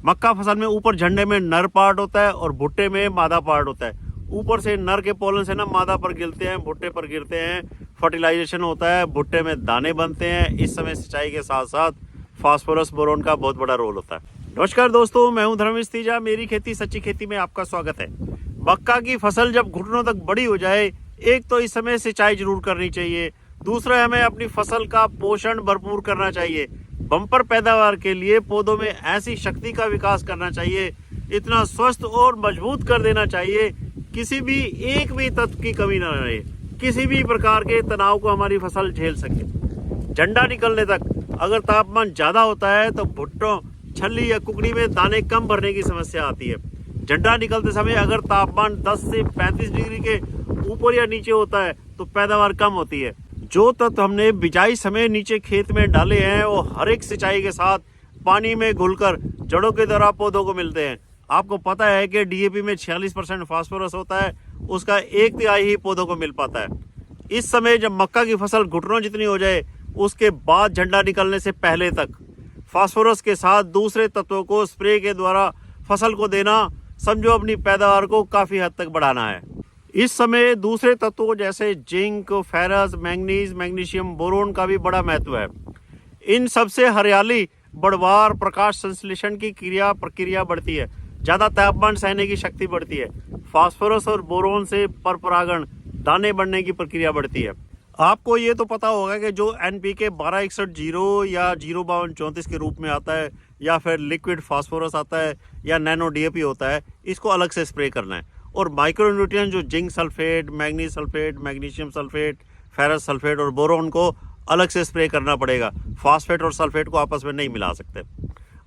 मक्का फसल में ऊपर झंडे में नर पार्ट होता है और भुट्टे में मादा पार्ट होता है। ऊपर से नर के पोलन से ना मादा पर गिरते हैं, भुट्टे पर गिरते हैं, फर्टिलाइजेशन होता है, भुट्टे में दाने बनते हैं। इस समय सिंचाई के साथ साथ फास्फोरस बोरोन का बहुत बड़ा रोल होता है। नमस्कार दोस्तों, मैं हूं धर्मेश तीजा। मेरी खेती सच्ची खेती में आपका स्वागत है। मक्का की फसल जब घुटनों तक बड़ी हो जाए, एक तो इस समय सिंचाई जरूर करनी चाहिए, दूसरा हमें अपनी फसल का पोषण भरपूर करना चाहिए। बम्पर पैदावार के लिए पौधों में ऐसी शक्ति का विकास करना चाहिए, इतना स्वस्थ और मजबूत कर देना चाहिए, किसी भी एक भी तत्व की कमी न रहे, किसी भी प्रकार के तनाव को हमारी फसल झेल सके। झंडा निकलने तक अगर तापमान ज्यादा होता है तो भुट्टों, छल्ली या कुकड़ी में दाने कम भरने की समस्या आती है। झंडा निकलते समय अगर तापमान 10 से 35 डिग्री के ऊपर या नीचे होता है तो पैदावार कम होती है। जो तत्व हमने बिजाई समय नीचे खेत में डाले हैं वो हर एक सिंचाई के साथ पानी में घुलकर जड़ों के द्वारा पौधों को मिलते हैं। आपको पता है कि डीएपी में 46% फास्फोरस होता है, उसका 1/3 ही पौधों को मिल पाता है। इस समय जब मक्का की फसल घुटनों जितनी हो जाए, उसके बाद झंडा निकलने से पहले तक फास्फोरस के साथ दूसरे तत्वों को स्प्रे के द्वारा फसल को देना, समझो अपनी पैदावार को काफी हद तक बढ़ाना है। इस समय दूसरे तत्वों जैसे zinc, ferrous, manganese, magnesium, boron का भी बड़ा महत्व है। इन सबसे हरियाली, बढ़वार, प्रकाश संश्लेषण की प्रक्रिया बढ़ती है, ज्यादा तापमान सहने की शक्ति बढ़ती है। फास्फोरस और बोरोन से परपरागण, दाने बढ़ने की प्रक्रिया बढ़ती है। आपको ये तो पता होगा कि जो एनपीके 1261-0 या 05234 के रूप में आता है, या फिर लिक्विड फास्फोरस आता है, या नैनो डीएपी होता है, इसको अलग से स्प्रे करना है। और माइक्रोन्यूट्रिएंट जो zinc sulphate, manganese sulphate, magnesium sulphate, ferrous sulphate और बोरोन को अलग से स्प्रे करना पड़ेगा। फास्फेट और सल्फेट को आपस में नहीं मिला सकते।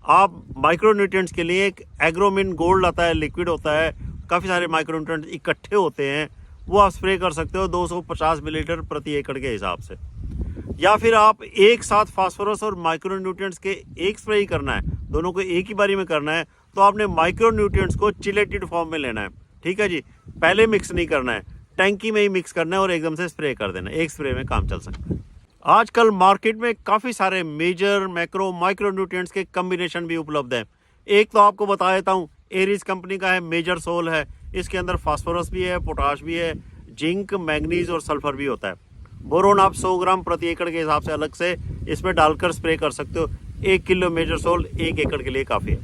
आप माइक्रोन्यूट्रिएंट्स के लिए एक एग्रोमिन गोल्ड आता है, लिक्विड होता है, काफ़ी सारे माइक्रोन्यूट्रिएंट्स इकट्ठे होते हैं, वो आप स्प्रे कर सकते हो 250 मिलीलीटर प्रति एकड़ के हिसाब से। या फिर आप एक साथ फास्फोरस और माइक्रोन्यूट्रिएंट्स के एक स्प्रे ही करना है, दोनों को एक ही बारी में करना है, तो आपने माइक्रोन्यूट्रिएंट्स को चिलेटेड फॉर्म में लेना है। ठीक है जी, पहले मिक्स नहीं करना है, टैंकी में ही मिक्स करना है और एकदम से स्प्रे कर देना है। एक स्प्रे में काम चल सकता है। आजकल मार्केट में काफ़ी सारे मेजर, मैक्रो, माइक्रोन्यूट्रिएंट्स के कम्बिनेशन भी उपलब्ध हैं। एक तो आपको बता देता हूँ, एरिस कंपनी का है, मेजर सोल है। इसके अंदर फास्फोरस भी है, पोटाश भी है, जिंक, मैग्नीज और सल्फर भी होता है। बोरोन आप 100 ग्राम प्रति एकड़ के हिसाब से अलग से इसमें डालकर स्प्रे कर सकते हो। 1 किलो मेजर सोल 1 एकड़ के लिए काफ़ी है।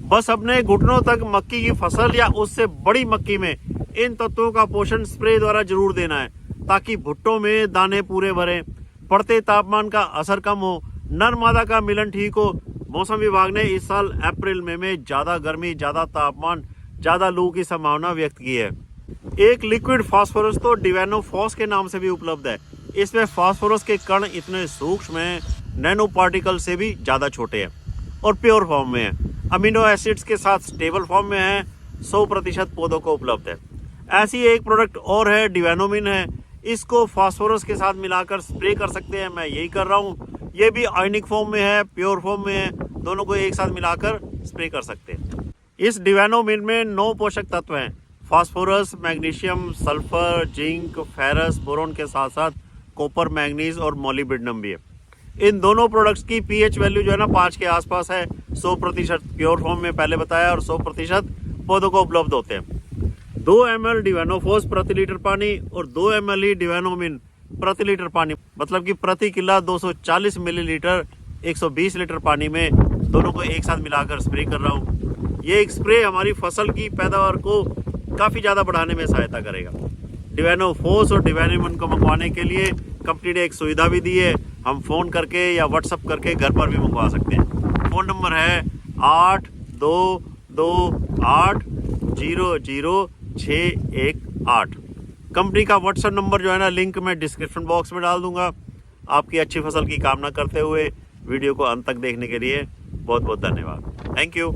बस अपने घुटनों तक मक्की की फसल या उससे बड़ी मक्की में इन तत्वों का पोषण स्प्रे द्वारा जरूर देना है, ताकि भुट्टों में दाने पूरे भरें, बढ़ते तापमान का असर कम हो, नर मादा का मिलन ठीक हो। मौसम विभाग ने इस साल अप्रैल मई में ज्यादा गर्मी, ज्यादा तापमान, ज्यादा लू की संभावना व्यक्त की है। एक लिक्विड फास्फोरस तो डिवेनोफॉस के नाम से भी उपलब्ध है। इसमें फास्फोरस के कण इतने सूक्ष्म हैं, नैनो पार्टिकल से भी ज्यादा छोटे हैं और प्योर फॉर्म में है। अमीनो एसिड्स के साथ स्टेबल फॉर्म में है, 100% पौधों को उपलब्ध है। ऐसी एक प्रोडक्ट और है, डिवेनोमिन है। इसको फास्फोरस के साथ मिलाकर स्प्रे कर सकते हैं, मैं यही कर रहा हूँ। ये भी आयनिक फॉर्म में है, प्योर फॉर्म में है, दोनों को एक साथ मिलाकर स्प्रे कर सकते हैं। इस डिवेनोमिन में 9 पोषक तत्व हैं, phosphorus, magnesium, sulphur, zinc, ferrous, boron के साथ साथ कॉपर, मैंगनीज और मोलिब्डेनम भी है। इन दोनों प्रोडक्ट्स की पीएच वैल्यू जो है ना 5 के आसपास है। 100% प्योर फॉर्म में पहले बताया और 100% पौधों को उपलब्ध होते हैं। 2 ml डिवेनोफॉस प्रति लीटर पानी और 2 ml ही डिवेनोमिन प्रति लीटर पानी, मतलब कि प्रति किला 240 मिलीलीटर 120 लीटर पानी में दोनों को एक साथ मिलाकर स्प्रे कर रहा हूँ। ये एक स्प्रे हमारी फसल की पैदावार को काफ़ी ज़्यादा बढ़ाने में सहायता करेगा। डिवेनोफॉस और डिवेनोमिन को मंगवाने के लिए कंपनी ने एक सुविधा भी दी है। हम फ़ोन करके या व्हाट्सअप करके घर पर भी मंगवा सकते हैं। फ़ोन नंबर है 8228000618। कंपनी का व्हाट्सएप नंबर जो है ना, लिंक मैं डिस्क्रिप्शन बॉक्स में डाल दूंगा। आपकी अच्छी फसल की कामना करते हुए वीडियो को अंत तक देखने के लिए बहुत बहुत धन्यवाद। Thank you.